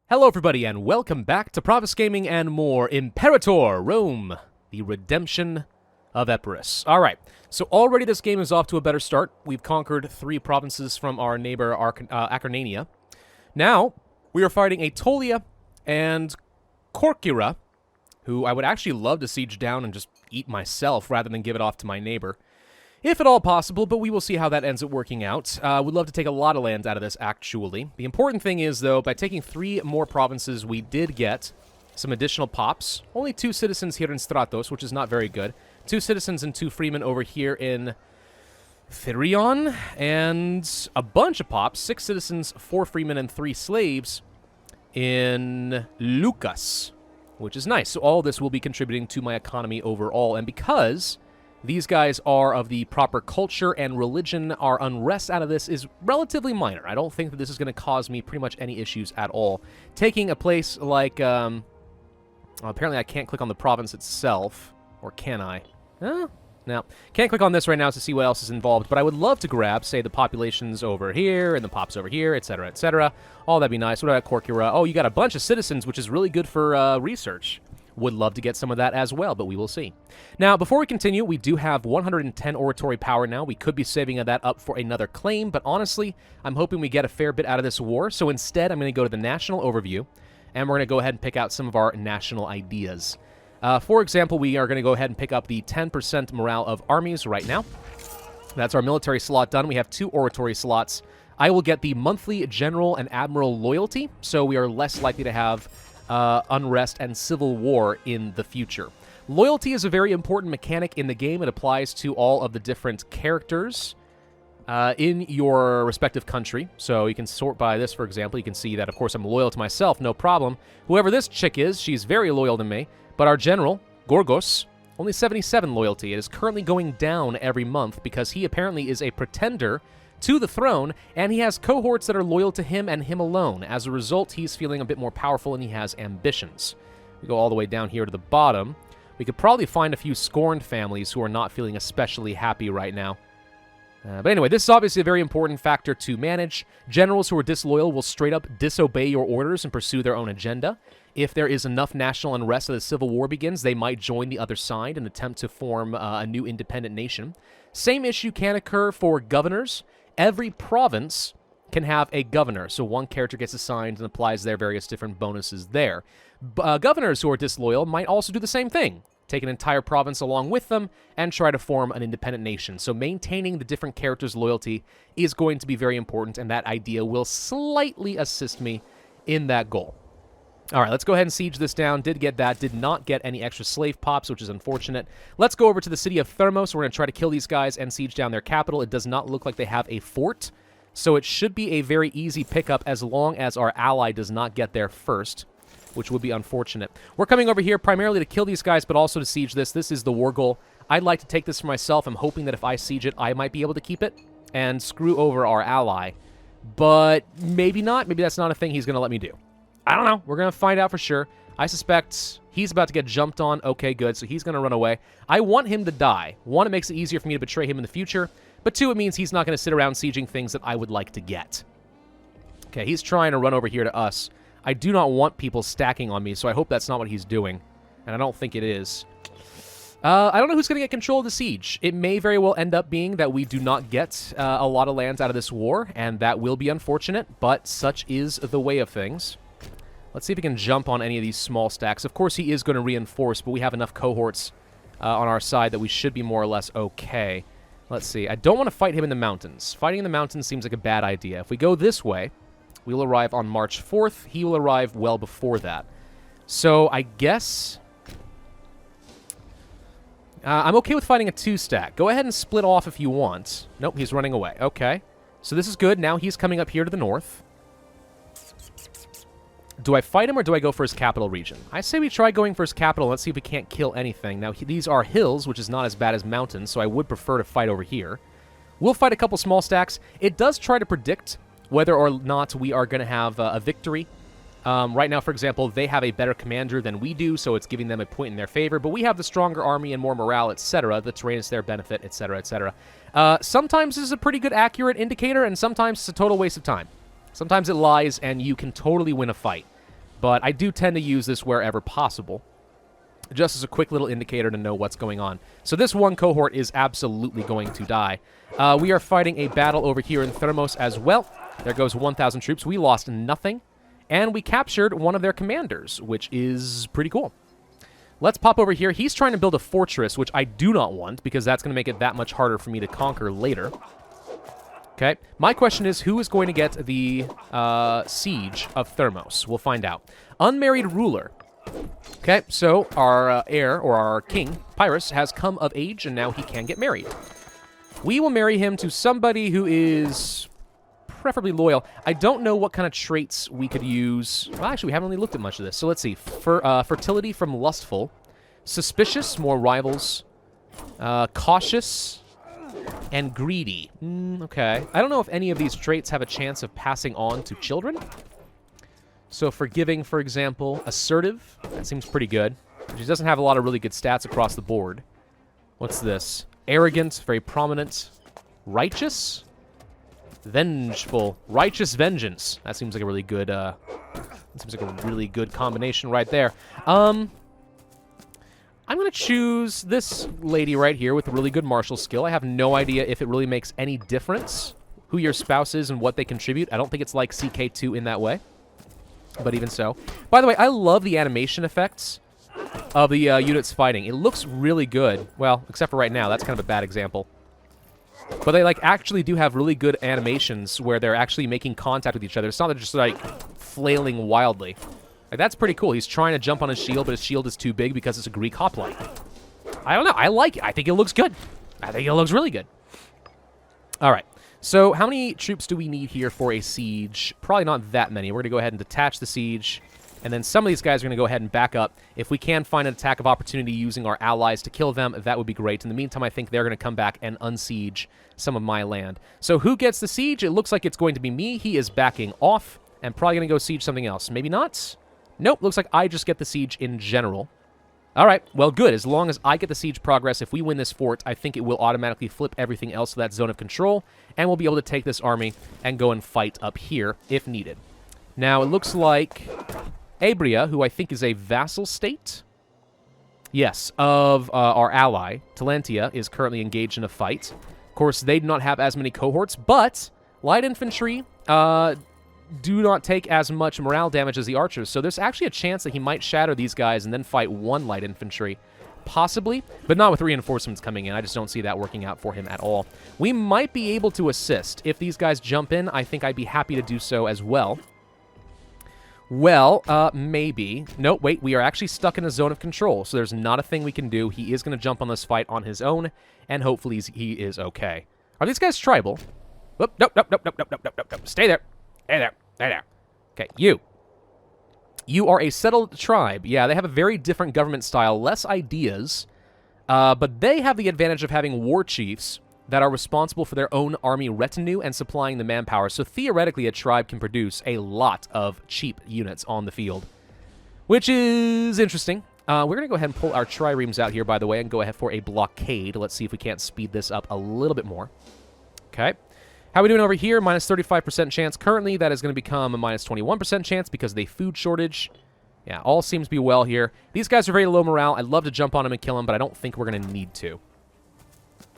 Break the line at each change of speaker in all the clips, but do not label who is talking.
Hello everybody and welcome back to Pravus Gaming and more Imperator, Rome, the redemption of Epirus. Alright, so already this game is off to a better start. We've conquered 3 provinces from our neighbor Acarnania. Now, we are fighting Aetolia and Corcyra, who I would actually love to siege down and just eat myself rather than give it off to my neighbor. If at all possible, but we will see how that ends up working out. We'd love to take a lot of lands out of this, actually. The important thing is, though, by taking 3 more provinces, we did get some additional pops. Only 2 citizens here in Stratos, which is not very good. 2 citizens and 2 freemen over here in Therion, and a bunch of pops. 6 citizens, 4 freemen, and 3 slaves in Lucas, which is nice. So all of this will be contributing to my economy overall, and because these guys are of the proper culture and religion, our unrest out of this is relatively minor. I don't think that this is going to cause me pretty much any issues at all. Taking a place like, well, apparently I can't click on the province itself, or can I? No, can't click on this right now to see what else is involved, but I would love to grab, say, the populations over here, and the pops over here, etc., etc. All that'd be nice. What about Corcyra? Oh, you got a bunch of citizens, which is really good for research. Would love to get some of that as well, but we will see. Now, before we continue, we do have 110 oratory power now. We could be saving that up for another claim, but honestly, I'm hoping we get a fair bit out of this war. So instead, I'm going to go to the national overview, and we're going to go ahead and pick out some of our national ideas. For example, we are going to go ahead and pick up the 10% morale of armies right now. That's our military slot done. We have 2 oratory slots. I will get the monthly general and admiral loyalty, so we are less likely to have unrest and civil war in the future. Loyalty is a very important mechanic in the game. It applies to all of the different characters in your respective country. So you can sort by this, for example. You can see that, of course, I'm loyal to myself, no problem. Whoever this chick is, she's very loyal to me. But our general, Gorgos, only 77 loyalty. It is currently going down every month because he apparently is a pretender to the throne, and he has cohorts that are loyal to him and him alone. As a result, he's feeling a bit more powerful, and he has ambitions. We go all the way down here to the bottom. We could probably find a few scorned families who are not feeling especially happy right now. But anyway, this is obviously a very important factor to manage. Generals who are disloyal will straight up disobey your orders and pursue their own agenda. If there is enough national unrest that the civil war begins, they might join the other side and attempt to form a new independent nation. Same issue can occur for governors. Every province can have a governor, so one character gets assigned and applies their various different bonuses there. Governors who are disloyal might also do the same thing, take an entire province along with them, and try to form an independent nation. So maintaining the different characters' loyalty is going to be very important, and that idea will slightly assist me in that goal. All right, let's go ahead and siege this down. Did get that. Did not get any extra slave pops, which is unfortunate. Let's go over to the city of Thermos. We're going to try to kill these guys and siege down their capital. It does not look like they have a fort, so it should be a very easy pickup as long as our ally does not get there first, which would be unfortunate. We're coming over here primarily to kill these guys, but also to siege this. This is the war goal. I'd like to take this for myself. I'm hoping that if I siege it, I might be able to keep it and screw over our ally, but maybe not. Maybe that's not a thing he's going to let me do. I don't know. We're going to find out for sure. I suspect he's about to get jumped on. Okay, good. So he's going to run away. I want him to die. 1, it makes it easier for me to betray him in the future. But 2, it means he's not going to sit around sieging things that I would like to get. Okay, he's trying to run over here to us. I do not want people stacking on me, so I hope that's not what he's doing. And I don't think it is. I don't know who's going to get control of the siege. It may very well end up being that we do not get a lot of lands out of this war, and that will be unfortunate, but such is the way of things. Let's see if we can jump on any of these small stacks. Of course, he is going to reinforce, but we have enough cohorts on our side that we should be more or less okay. Let's see. I don't want to fight him in the mountains. Fighting in the mountains seems like a bad idea. If we go this way, we will arrive on March 4th. He will arrive well before that. So I guess I'm okay with fighting a 2-stack. Go ahead and split off if you want. Nope, he's running away. Okay. So this is good. Now he's coming up here to the north. Do I fight him or do I go for his capital region? I say we try going for his capital. Let's see if we can't kill anything. Now, these are hills, which is not as bad as mountains, so I would prefer to fight over here. We'll fight a couple small stacks. It does try to predict whether or not we are going to have a victory. Right now, for example, they have a better commander than we do, so it's giving them a point in their favor, but we have the stronger army and more morale, etc. The terrain is to their benefit, etc., etc. Sometimes this is a pretty good accurate indicator, and sometimes it's a total waste of time. Sometimes it lies, and you can totally win a fight. but I do tend to use this wherever possible, just as a quick little indicator to know what's going on. So this one cohort is absolutely going to die. We are fighting a battle over here in Thermos as well. There goes 1,000 troops. We lost nothing, and we captured one of their commanders, which is pretty cool. Let's pop over here. He's trying to build a fortress, which I do not want, because that's going to make it that much harder for me to conquer later. Okay, my question is, who is going to get the siege of Thermos? We'll find out. Unmarried ruler. Okay, so our heir, or our king, Pyrrhus, has come of age, and now he can get married. We will marry him to somebody who is preferably loyal. I don't know what kind of traits we could use. Well, actually, we haven't really looked at much of this. So let's see. Fertility from lustful. Suspicious, more rivals. Cautious. And greedy. Okay. I don't know if any of these traits have a chance of passing on to children. So forgiving, for example. Assertive. That seems pretty good. She doesn't have a lot of really good stats across the board. What's this? Arrogant, very prominent. Righteous? Vengeful. Righteous vengeance. That seems like a really good, combination right there. I'm going to choose this lady right here with a really good martial skill. I have no idea if it really makes any difference who your spouse is and what they contribute. I don't think it's like CK2 in that way. But even so. By the way, I love the animation effects of the units fighting. It looks really good. Well, except for right now. That's kind of a bad example. But they, like, actually do have really good animations where they're actually making contact with each other. It's not just, like, flailing wildly. Like, that's pretty cool. He's trying to jump on his shield, but his shield is too big because it's a Greek hoplite. I don't know. I like it. I think it looks good. I think it looks really good. All right. So how many troops do we need here for a siege? Probably not that many. We're going to go ahead and detach the siege. And then some of these guys are going to go ahead and back up. If we can find an attack of opportunity using our allies to kill them, that would be great. In the meantime, I think they're going to come back and unsiege some of my land. So who gets the siege? It looks like it's going to be me. He is backing off and probably going to go siege something else. Maybe not? Nope, looks like I just get the siege in general. All right, well, good. As long as I get the siege progress, if we win this fort, I think it will automatically flip everything else to that zone of control, and we'll be able to take this army and go and fight up here if needed. Now, it looks like Abria, who I think is a vassal state, yes, of our ally, Talentia, is currently engaged in a fight. Of course, they do not have as many cohorts, but light infantry do not take as much morale damage as the archers, so there's actually a chance that he might shatter these guys and then fight one light infantry. Possibly, but not with reinforcements coming in. I just don't see that working out for him at all. We might be able to assist. If these guys jump in, I think I'd be happy to do so as well. Well, maybe. No, wait, we are actually stuck in a zone of control, so there's not a thing we can do. He is going to jump on this fight on his own, and hopefully he is okay. Are these guys tribal? Whoop, nope. Stay there. Stay there. Stay there. Okay, you. You are a settled tribe. Yeah, they have a very different government style, less ideas, but they have the advantage of having war chiefs that are responsible for their own army retinue and supplying the manpower. So theoretically, a tribe can produce a lot of cheap units on the field, which is interesting. We're going to go ahead and pull our triremes out here, by the way, and go ahead for a blockade. Let's see if we can't speed this up a little bit more. Okay. How are we doing over here? Minus 35% chance. Currently, that is going to become a minus 21% chance because of the food shortage. Yeah, all seems to be well here. These guys are very low morale. I'd love to jump on them and kill them, but I don't think we're going to need to.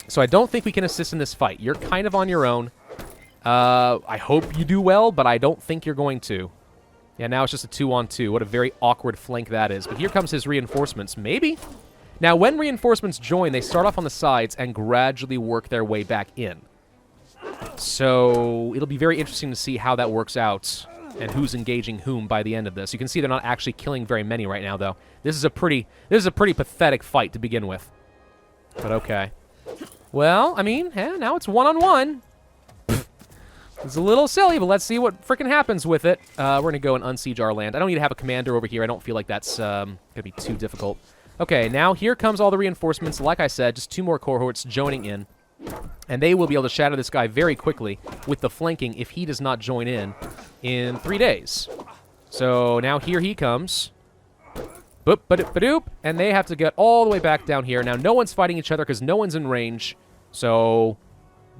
So I don't think we can assist in this fight. You're kind of on your own. I hope you do well, but I don't think you're going to. Yeah, now it's just a 2-on-2. What a very awkward flank that is. But here comes his reinforcements. Maybe. Now, when reinforcements join, they start off on the sides and gradually work their way back in. So it'll be very interesting to see how that works out and who's engaging whom by the end of this. You can see they're not actually killing very many right now, though. This is a pretty pathetic fight to begin with. But okay. Well, I mean, now it's one-on-one. It's a little silly, but let's see what frickin' happens with it. We're going to go and unsiege our land. I don't need to have a commander over here. I don't feel like that's going to be too difficult. Okay, now here comes all the reinforcements. Like I said, just 2 more cohorts joining in. And they will be able to shatter this guy very quickly with the flanking if he does not join in 3 days. So now here he comes. Boop, ba-doop, and they have to get all the way back down here. Now no one's fighting each other because no one's in range. So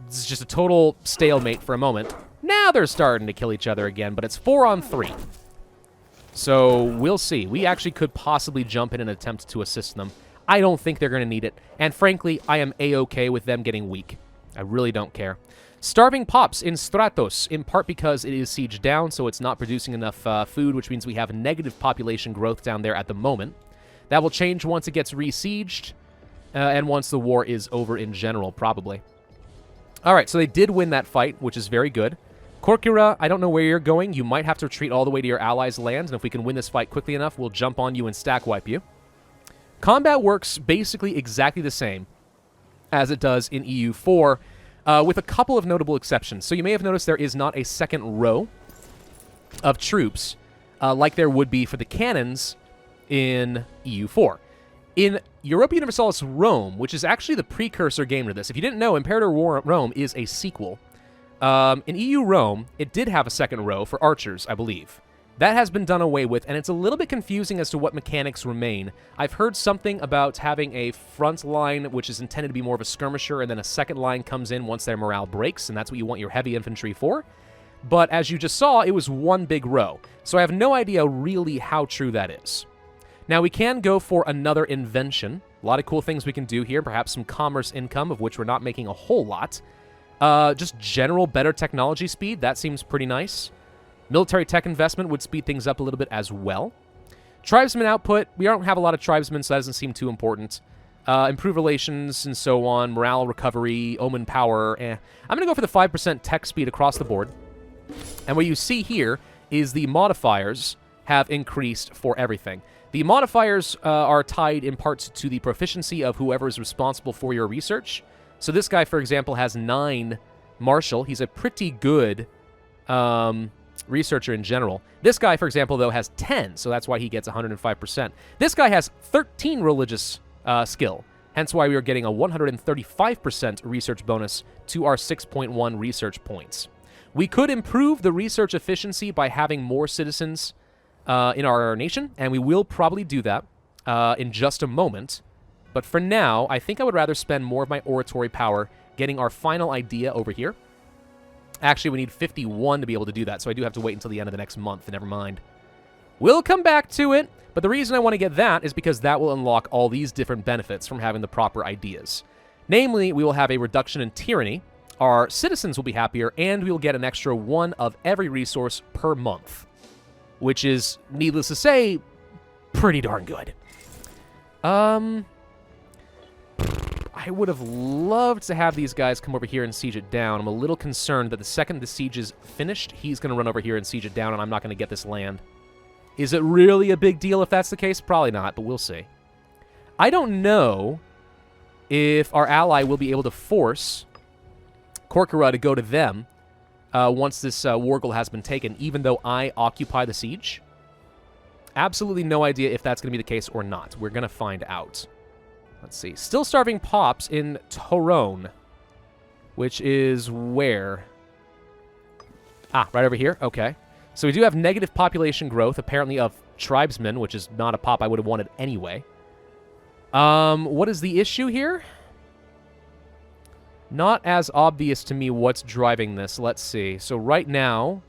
this is just a total stalemate for a moment. Now they're starting to kill each other again, but it's 4-on-3. So we'll see. We actually could possibly jump in and attempt to assist them. I don't think they're going to need it. And frankly, I am A-okay with them getting weak. I really don't care. Starving pops in Stratos, in part because it is sieged down, so it's not producing enough food, which means we have negative population growth down there at the moment. That will change once it gets re-sieged, and once the war is over in general, probably. All right, so they did win that fight, which is very good. Corcura, I don't know where you're going. You might have to retreat all the way to your allies' land, and if we can win this fight quickly enough, we'll jump on you and stack wipe you. Combat works basically exactly the same as it does in EU4, with a couple of notable exceptions. So you may have noticed there is not a second row of troops like there would be for the cannons in EU4. In Europa Universalis Rome, which is actually the precursor game to this, if you didn't know, Imperator War Rome is a sequel. In EU Rome, it did have a second row for archers, I believe. That has been done away with, and it's a little bit confusing as to what mechanics remain. I've heard something about having a front line, which is intended to be more of a skirmisher, and then a second line comes in once their morale breaks, and that's what you want your heavy infantry for. But as you just saw, it was one big row. So I have no idea really how true that is. Now, we can go for another invention. A lot of cool things we can do here. Perhaps some commerce income, of which we're not making a whole lot. Just general better technology speed. That seems pretty nice. Military tech investment would speed things up a little bit as well. Tribesman output. We don't have a lot of tribesmen, so that doesn't seem too important. Improve relations and so on. Morale recovery. Omen power. I'm going to go for the 5% tech speed across the board. And what you see here is the modifiers have increased for everything. The modifiers are tied in part to the proficiency of whoever is responsible for your research. So this guy, for example, has 9 martial. He's a pretty good researcher in general. This guy, for example, though, has 10, so that's why he gets 105%. This guy has 13 religious skill, hence why we are getting a 135% research bonus to our 6.1 research points. We could improve the research efficiency by having more citizens in our nation, and we will probably do that in just a moment. But for now, I think I would rather spend more of my oratory power getting our final idea over here. Actually, we need 51 to be able to do that, so I do have to wait until the end of the next month, never mind. We'll come back to it, but the reason I want to get that is because that will unlock all these different benefits from having the proper ideas. Namely, we will have a reduction in tyranny, our citizens will be happier, and we will get an extra 1 of every resource per month, which is, needless to say, pretty darn good. I would have loved to have these guys come over here and siege it down. I'm a little concerned that the second the siege is finished, he's going to run over here and siege it down, and I'm not going to get this land. Is it really a big deal if that's the case? Probably not, but we'll see. I don't know if our ally will be able to force Corcura to go to them once this Wargle has been taken, even though I occupy the siege. Absolutely no idea if that's going to be the case or not. We're going to find out. Let's see. Still starving pops in Torone, which is where? Ah, right over here. Okay. So we do have negative population growth, apparently of tribesmen, which is not a pop I would have wanted anyway. What is the issue here? Not as obvious to me what's driving this. Let's see. So right now,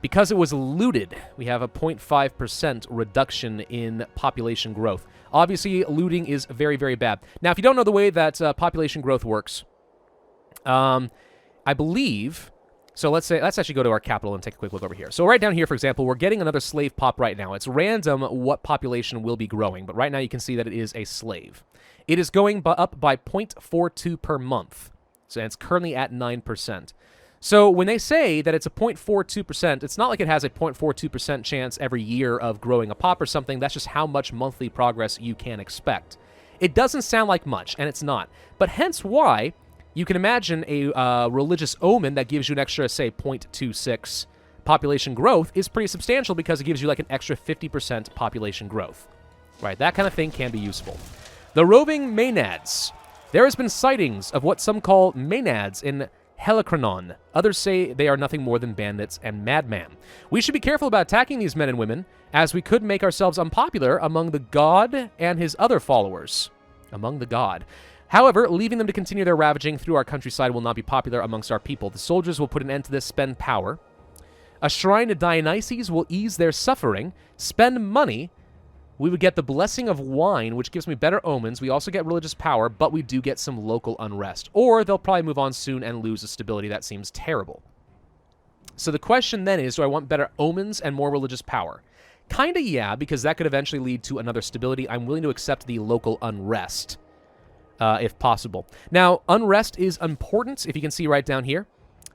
because it was looted, we have a 0.5% reduction in population growth. Obviously, looting is very, very bad. Now, if you don't know the way that population growth works, I believe... So let's actually go to our capital and take a quick look over here. So right down here, for example, we're getting another slave pop right now. It's random what population will be growing, but right now you can see that it is a slave. It is going up by 0.42 per month, so it's currently at 9%. So when they say that it's a 0.42%, it's not like it has a 0.42% chance every year of growing a pop or something. That's just how much monthly progress you can expect. It doesn't sound like much, and it's not. But hence why you can imagine a religious omen that gives you an extra, say, 0.26 population growth is pretty substantial because it gives you like an extra 50% population growth. Right, that kind of thing can be useful. The roving Maenads. There has been sightings of what some call Maenads in Helicranon. Others say they are nothing more than bandits and madmen. We should be careful about attacking these men and women, as we could make ourselves unpopular among the god and his other followers. Among the god. However, leaving them to continue their ravaging through our countryside will not be popular amongst our people. The soldiers will put an end to this, spend power. A shrine to Dionysus will ease their suffering. Spend money. We would get the blessing of wine, which gives me better omens. We also get religious power, but we do get some local unrest. Or they'll probably move on soon and lose the stability. That seems terrible. So the question then is, do I want better omens and more religious power? Kinda yeah, because that could eventually lead to another stability. I'm willing to accept the local unrest, if possible. Now, unrest is important, if you can see right down here.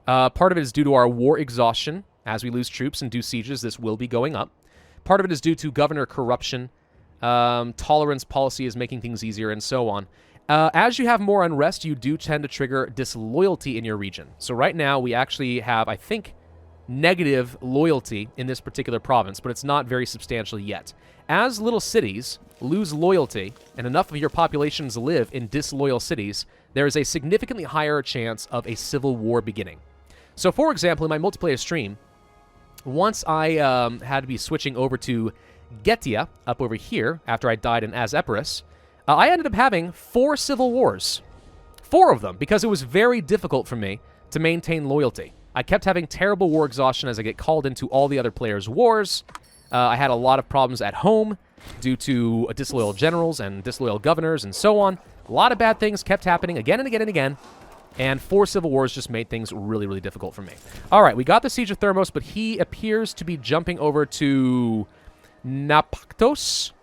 Part of it is due to our war exhaustion. As we lose troops and do sieges, this will be going up. Part of it is due to governor corruption. Tolerance policy is making things easier, and so on. As you have more unrest, you do tend to trigger disloyalty in your region. So right now, we actually have, I think, negative loyalty in this particular province, but it's not very substantial yet. As little cities lose loyalty, and enough of your populations live in disloyal cities, there is a significantly higher chance of a civil war beginning. So, for example, in my multiplayer stream, once I had to be switching over to Getia, up over here, after I died in Epirus, I ended up having 4 civil wars. 4 of them, because it was very difficult for me to maintain loyalty. I kept having terrible war exhaustion as I get called into all the other players' wars. I had a lot of problems at home due to disloyal generals and disloyal governors and so on. A lot of bad things kept happening again and again and again. And 4 civil wars just made things really, really difficult for me. All right, we got the Siege of Thermos, but he appears to be jumping over to Napaktos.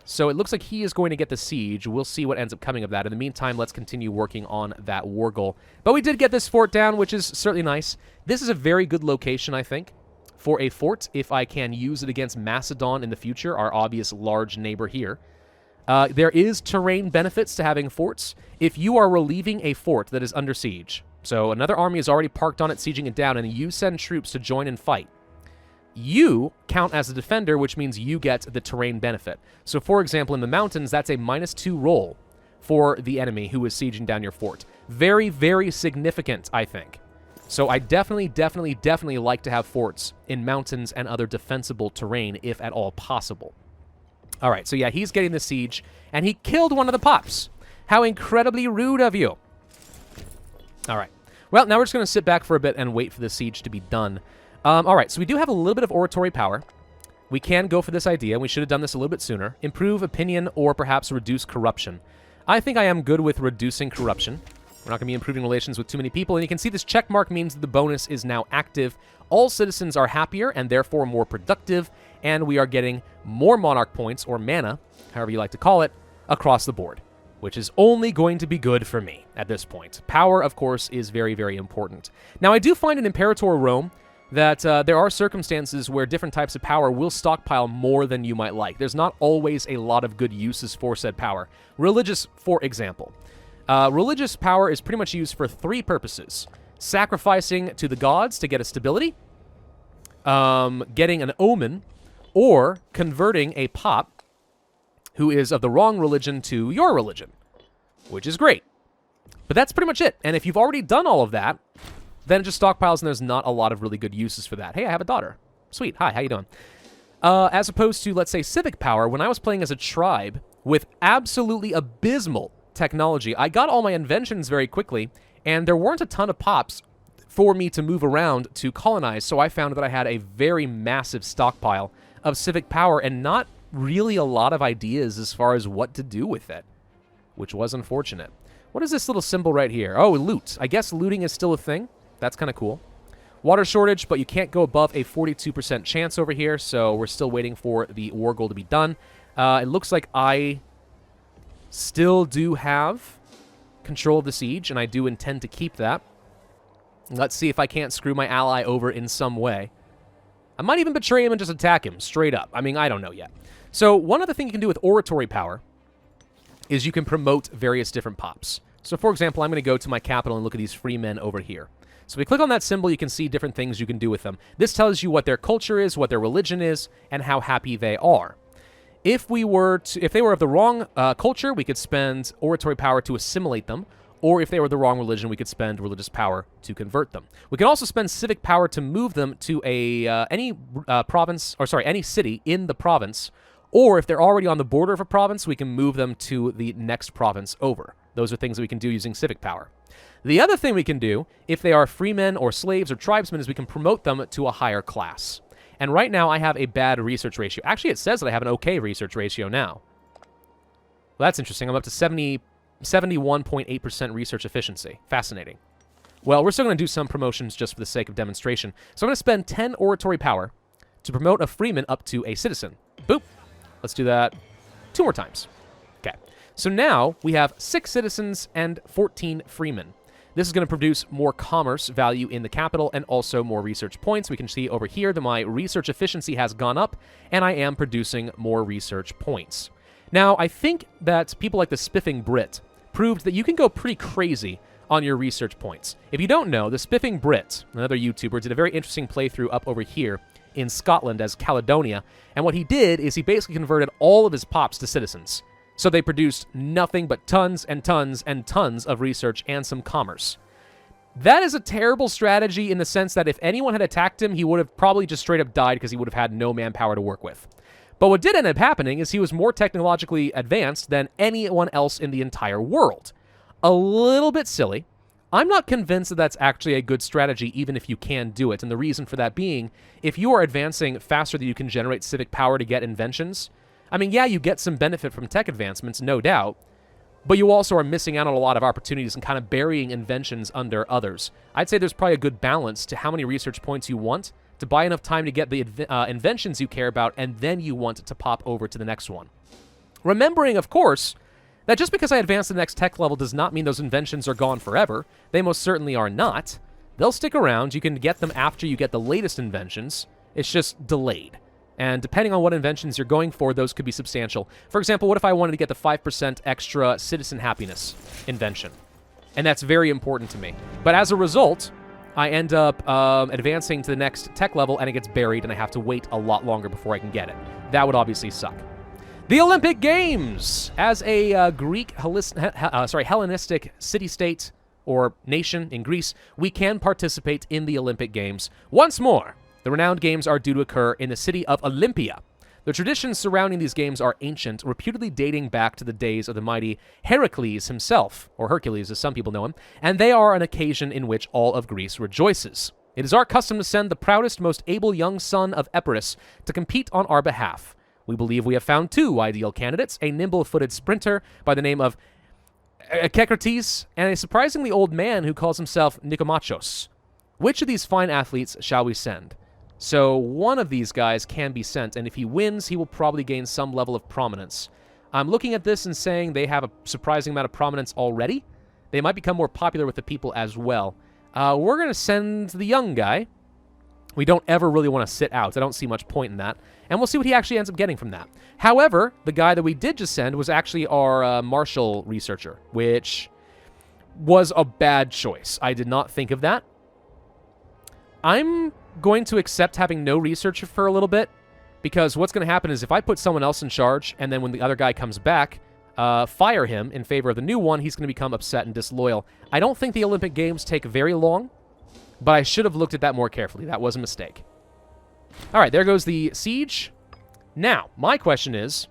So it looks like he is going to get the siege. We'll see what ends up coming of that. In the meantime, let's continue working on that war goal. But we did get this fort down, which is certainly nice. This is a very good location, I think, for a fort, if I can use it against Macedon in the future, our obvious large neighbor here. There is terrain benefits to having forts. If you are relieving a fort that is under siege, so another army is already parked on it, sieging it down, and you send troops to join and fight, you count as a defender, which means you get the terrain benefit. So, for example, in the mountains, that's a -2 roll for the enemy who is sieging down your fort. Very, very significant, I think. So I definitely like to have forts in mountains and other defensible terrain, if at all possible. All right, so yeah, he's getting the siege, and he killed one of the pops. How incredibly rude of you. All right. Well, now we're just going to sit back for a bit and wait for the siege to be done. All right, so we do have a little bit of oratory power. We can go for this idea. We should have done this a little bit sooner. Improve opinion or perhaps reduce corruption. I think I am good with reducing corruption. We're not going to be improving relations with too many people. And you can see this check mark means that the bonus is now active. All citizens are happier and therefore more productive. And we are getting more monarch points, or mana, however you like to call it, across the board, which is only going to be good for me at this point. Power, of course, is very, very important. Now, I do find in Imperator Rome that there are circumstances where different types of power will stockpile more than you might like. There's not always a lot of good uses for said power. Religious, for example. Religious power is pretty much used for 3 purposes. Sacrificing to the gods to get a stability, getting an omen, or converting a pop who is of the wrong religion to your religion, which is great. But that's pretty much it. And if you've already done all of that, then it just stockpiles, and there's not a lot of really good uses for that. Hey, I have a daughter. Sweet. Hi, how you doing? As opposed to, let's say, civic power, when I was playing as a tribe with absolutely abysmal technology, I got all my inventions very quickly, and there weren't a ton of pops for me to move around to colonize, so I found that I had a very massive stockpile of civic power and not really a lot of ideas as far as what to do with it, which was unfortunate. What is this little symbol right here? Oh, loot. I guess looting is still a thing. That's kind of cool. Water shortage, but you can't go above a 42% chance over here, so we're still waiting for the war goal to be done. It looks like I still do have control of the siege, and I do intend to keep that. Let's see if I can't screw my ally over in some way. I might even betray him and just attack him straight up. I mean, I don't know yet. So one other thing you can do with oratory power is you can promote various different pops. So for example, I'm going to go to my capital and look at these free men over here. So if we click on that symbol, you can see different things you can do with them. This tells you what their culture is, what their religion is, and how happy they are. If they were of the wrong culture, we could spend oratory power to assimilate them, or if they were the wrong religion, we could spend religious power to convert them. We can also spend civic power to move them to any province, or sorry, any city in the province, Or if they're already on the border of a province, we can move them to the next province over. Those are things that we can do using civic power. The other thing we can do, if they are freemen or slaves or tribesmen, is we can promote them to a higher class. And right now I have a bad research ratio. Actually, it says that I have an okay research ratio now. Well, that's interesting. I'm up to 71.8% research efficiency. Fascinating. Well, we're still going to do some promotions just for the sake of demonstration. So I'm going to spend 10 oratory power to promote a freeman up to a citizen. Boop. Let's do that 2 more times. Okay. So now we have 6 citizens and 14 freemen. This is going to produce more commerce value in the capital and also more research points. We can see over here that my research efficiency has gone up, and I am producing more research points. Now, I think that people like the Spiffing Brit proved that you can go pretty crazy on your research points. If you don't know, the Spiffing Brit, another YouTuber, did a very interesting playthrough up over here in Scotland as Caledonia, and what he did is he basically converted all of his pops to citizens. So they produced nothing but tons and tons and tons of research and some commerce. That is a terrible strategy in the sense that if anyone had attacked him, he would have probably just straight up died because he would have had no manpower to work with. But what did end up happening is he was more technologically advanced than anyone else in the entire world. A little bit silly. I'm not convinced that that's actually a good strategy, even if you can do it. And the reason for that being, if you are advancing faster than you can generate civic power to get inventions, I mean, yeah, you get some benefit from tech advancements, no doubt, but you also are missing out on a lot of opportunities and kind of burying inventions under others. I'd say there's probably a good balance to how many research points you want to buy enough time to get the inventions you care about, and then you want to pop over to the next one. Remembering, of course, that just because I advance to the next tech level does not mean those inventions are gone forever. They most certainly are not. They'll stick around. You can get them after you get the latest inventions. It's just delayed. And depending on what inventions you're going for, those could be substantial. For example, what if I wanted to get the 5% extra citizen happiness invention? And that's very important to me. But as a result, I end up advancing to the next tech level, and it gets buried, and I have to wait a lot longer before I can get it. That would obviously suck. The Olympic Games! As a Hellenistic city-state or nation in Greece, we can participate in the Olympic Games once more. The renowned games are due to occur in the city of Olympia. The traditions surrounding these games are ancient, reputedly dating back to the days of the mighty Heracles himself, or Hercules as some people know him, and they are an occasion in which all of Greece rejoices. It is our custom to send the proudest, most able young son of Epirus to compete on our behalf. We believe we have found 2 ideal candidates, a nimble-footed sprinter by the name of Kekrites, and a surprisingly old man who calls himself Nikomachos. Which of these fine athletes shall we send? So one of these guys can be sent, and if he wins, he will probably gain some level of prominence. I'm looking at this and saying they have a surprising amount of prominence already. They might become more popular with the people as well. We're going to send the young guy. We don't ever really want to sit out. I don't see much point in that. And we'll see what he actually ends up getting from that. However, the guy that we did just send was actually our martial researcher, which was a bad choice. I did not think of that. I'm going to accept having no researcher for a little bit, because what's going to happen is if I put someone else in charge, and then when the other guy comes back, fire him in favor of the new one, he's going to become upset and disloyal. I don't think the Olympic Games take very long, but I should have looked at that more carefully. That was a mistake. All right, there goes the siege. Now, my question is,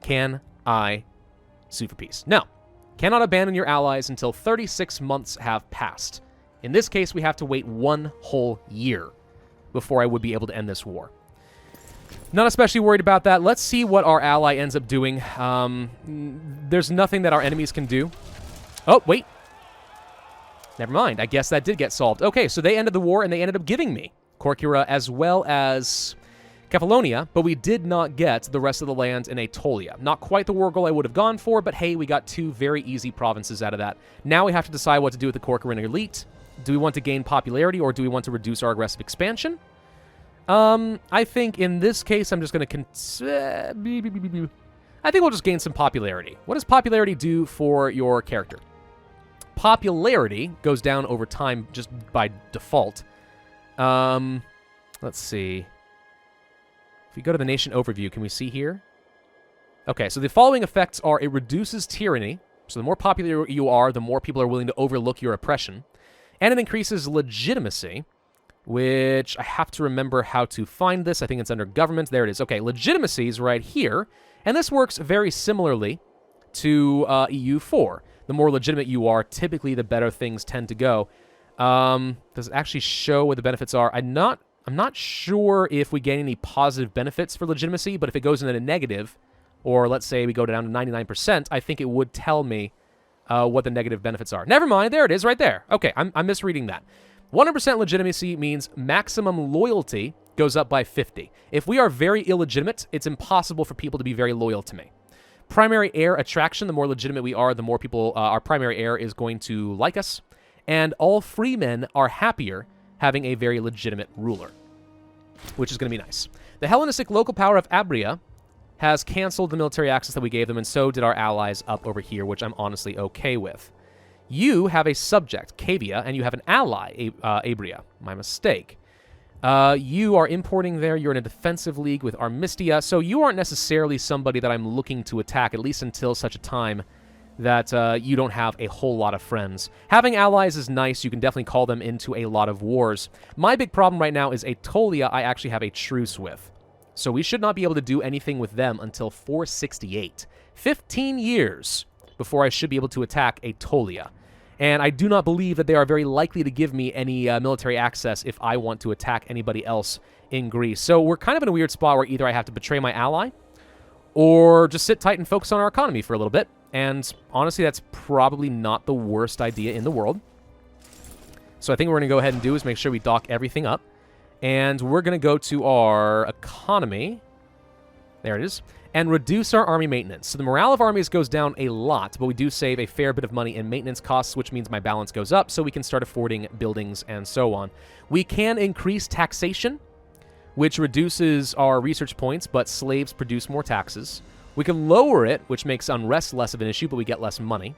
can I sue for peace? No. Cannot abandon your allies until 36 months have passed. In this case, we have to wait 1 whole year before I would be able to end this war. Not especially worried about that. Let's see what our ally ends up doing. There's nothing that our enemies can do. Oh, wait. Never mind. I guess that did get solved. Okay, so they ended the war, and they ended up giving me Corcyra as well as Kefalonia, but we did not get the rest of the land in Aetolia. Not quite the war goal I would have gone for, but hey, we got 2 very easy provinces out of that. Now we have to decide what to do with the Corcyran elite. Do we want to gain popularity, or do we want to reduce our aggressive expansion? I think in this case, I'm just going to... I think we'll just gain some popularity. What does popularity do for your character? Popularity goes down over time just by default. Let's see. If we go to the nation overview, can we see here? Okay, so the following effects are: it reduces tyranny. So the more popular you are, the more people are willing to overlook your oppression. And it increases legitimacy. which I have to remember how to find this. I think it's under government. There it is. Okay, legitimacy is right here. And this works very similarly to EU4. The more legitimate you are, typically the better things tend to go. Does it actually show what the benefits are? I'm not sure if we gain any positive benefits for legitimacy, but if it goes into a negative, or let's say we go down to 99%, I think it would tell me what the negative benefits are. Never mind, there it is right there. Okay, I'm misreading that. 100% legitimacy means maximum loyalty goes up by 50. If we are very illegitimate, it's impossible for people to be very loyal to me. Primary heir attraction, the more legitimate we are, the more people, our primary heir is going to like us. And all free men are happier having a very legitimate ruler, which is going to be nice. The Hellenistic local power of Abria has canceled the military access that we gave them, and so did our allies up over here, which I'm honestly okay with. You have a subject, Cavia, and you have an ally, Abria. My mistake. You are importing there. You're in a defensive league with Armistia, so you aren't necessarily somebody that I'm looking to attack, at least until such a time that you don't have a whole lot of friends. Having allies is nice. You can definitely call them into a lot of wars. My big problem right now is Aetolia I actually have a truce with. So we should not be able to do anything with them until 468. 15 years before I should be able to attack Aetolia. And I do not believe that they are very likely to give me any military access if I want to attack anybody else in Greece. So we're kind of in a weird spot where either I have to betray my ally or just sit tight and focus on our economy for a little bit. And honestly, that's probably not the worst idea in the world. So I think what we're going to go ahead and do is make sure we dock everything up. And we're going to go to our economy. There it is. And reduce our army maintenance. So the morale of armies goes down a lot, but we do save a fair bit of money in maintenance costs, which means my balance goes up, so we can start affording buildings and so on. We can increase taxation, which reduces our research points, but slaves produce more taxes. We can lower it, which makes unrest less of an issue, but we get less money.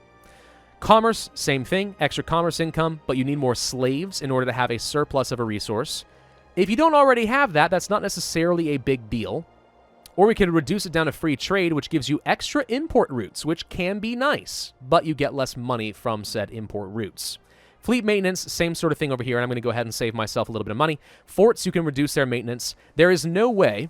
Commerce, same thing. Extra commerce income, but you need more slaves in order to have a surplus of a resource. If you don't already have that, that's not necessarily a big deal. Or we could reduce it down to free trade, which gives you extra import routes, which can be nice, but you get less money from said import routes. Fleet maintenance, same sort of thing over here, and I'm going to go ahead and save myself a little bit of money. Forts, you can reduce their maintenance. There is no way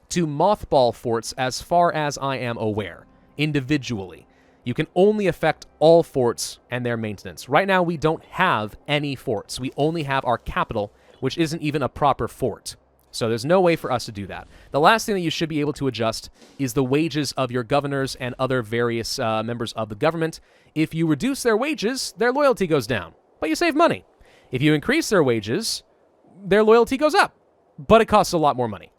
to mothball forts as far as I am aware, individually. You can only affect all forts and their maintenance. Right now, we don't have any forts. We only have our capital, which isn't even a proper fort. So there's no way for us to do that. The last thing that you should be able to adjust is the wages of your governors and other various members of the government. If you reduce their wages, their loyalty goes down, but you save money. If you increase their wages, their loyalty goes up, but it costs a lot more money.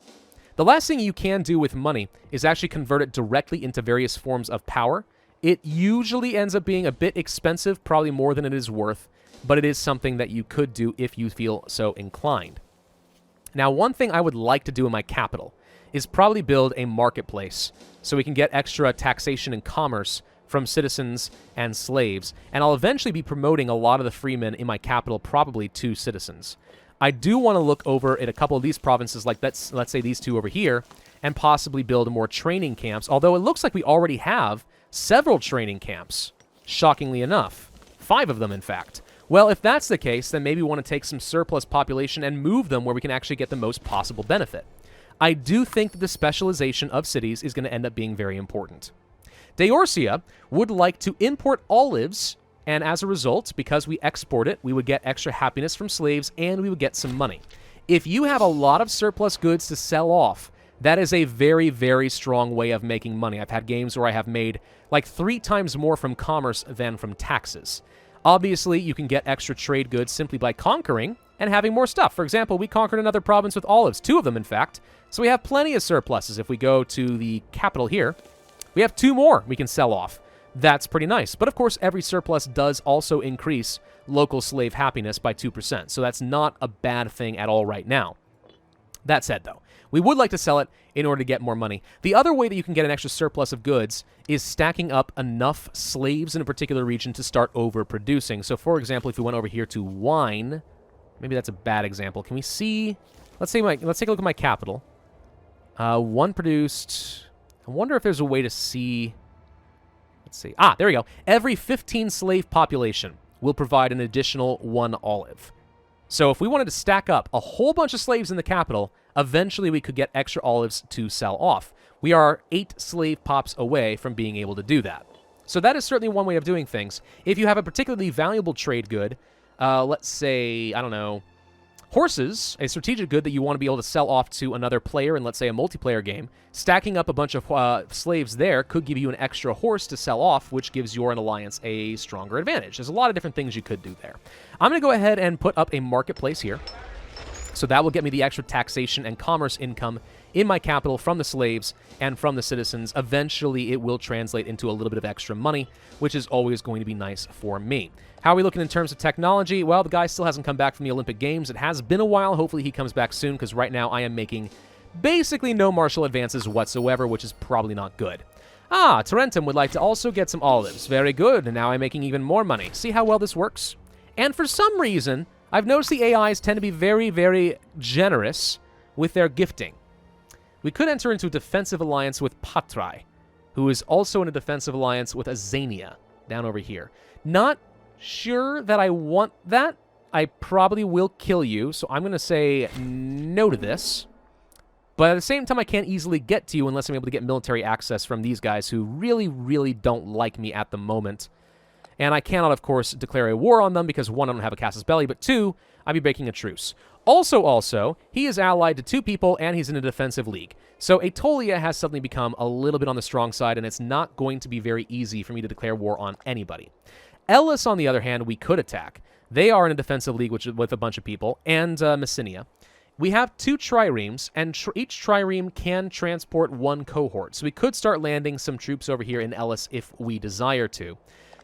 The last thing you can do with money is actually convert it directly into various forms of power. It usually ends up being a bit expensive, probably more than it is worth, but it is something that you could do if you feel so inclined. Now, one thing I would like to do in my capital is probably build a marketplace so we can get extra taxation and commerce from citizens and slaves, and I'll eventually be promoting a lot of the freemen in my capital probably to citizens. I do want to look over at a couple of these provinces, like let's say these two over here, and possibly build more training camps, although it looks like we already have several training camps, shockingly enough. 5 of them, in fact. Well, if that's the case, then maybe we want to take some surplus population and move them where we can actually get the most possible benefit. I do think that the specialization of cities is going to end up being very important. Deorsia would like to import olives, and as a result, because we export it, we would get extra happiness from slaves, and we would get some money. If you have a lot of surplus goods to sell off, that is a very, very strong way of making money. I've had games where I have made like 3 times more from commerce than from taxes. Obviously, you can get extra trade goods simply by conquering and having more stuff. For example, we conquered another province with olives, 2 of them, in fact. So we have plenty of surpluses. If we go to the capital here, we have 2 more we can sell off. That's pretty nice. But of course, every surplus does also increase local slave happiness by 2%. So that's not a bad thing at all right now. That said, though, we would like to sell it in order to get more money. The other way that you can get an extra surplus of goods is stacking up enough slaves in a particular region to start overproducing. So, for example, if we went over here to wine, maybe that's a bad example. Can we see? Let's take a look at my capital. 1 produced. I wonder if there's a way to see. Let's see. Ah, there we go. Every 15 slave population will provide an additional 1 olive. So if we wanted to stack up a whole bunch of slaves in the capital, eventually we could get extra olives to sell off. We are 8 slave pops away from being able to do that. So that is certainly one way of doing things. If you have a particularly valuable trade good, let's say, I don't know, horses, a strategic good that you want to be able to sell off to another player in, let's say, a multiplayer game, stacking up a bunch of slaves there could give you an extra horse to sell off, which gives your alliance a stronger advantage. There's a lot of different things you could do there. I'm going to go ahead and put up a marketplace here. So that will get me the extra taxation and commerce income in my capital from the slaves and from the citizens. Eventually, it will translate into a little bit of extra money, which is always going to be nice for me. How are we looking in terms of technology? Well, the guy still hasn't come back from the Olympic Games. It has been a while. Hopefully, he comes back soon, because right now I am making basically no martial advances whatsoever, which is probably not good. Ah, Tarentum would like to also get some olives. Very good, and now I'm making even more money. See how well this works? And for some reason, I've noticed the AIs tend to be very, very generous with their gifting. We could enter into a defensive alliance with Patrai, who is also in a defensive alliance with Azania, down over here. Not sure that I want that. I probably will kill you, so I'm going to say no to this. But at the same time, I can't easily get to you unless I'm able to get military access from these guys who really, really don't like me at the moment. And I cannot, of course, declare a war on them because, 1, I don't have a casus belli, but 2, I'd be breaking a truce. Also, he is allied to 2 people, and he's in a defensive league. So Aetolia has suddenly become a little bit on the strong side, and it's not going to be very easy for me to declare war on anybody. Elis, on the other hand, we could attack. They are in a defensive league with a bunch of people, and Messenia. We have 2 triremes, and each trireme can transport 1 cohort. So we could start landing some troops over here in Elis if we desire to.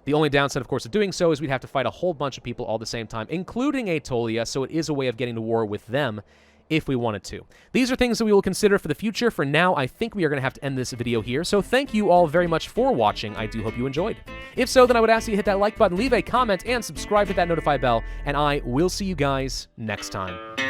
The only downside, of course, of doing so is we'd have to fight a whole bunch of people all at the same time, including Aetolia, so it is a way of getting to war with them if we wanted to. These are things that we will consider for the future. For now, I think we are going to have to end this video here, so thank you all very much for watching. I do hope you enjoyed. If so, then I would ask you to hit that like button, leave a comment, and subscribe to that notify bell, and I will see you guys next time.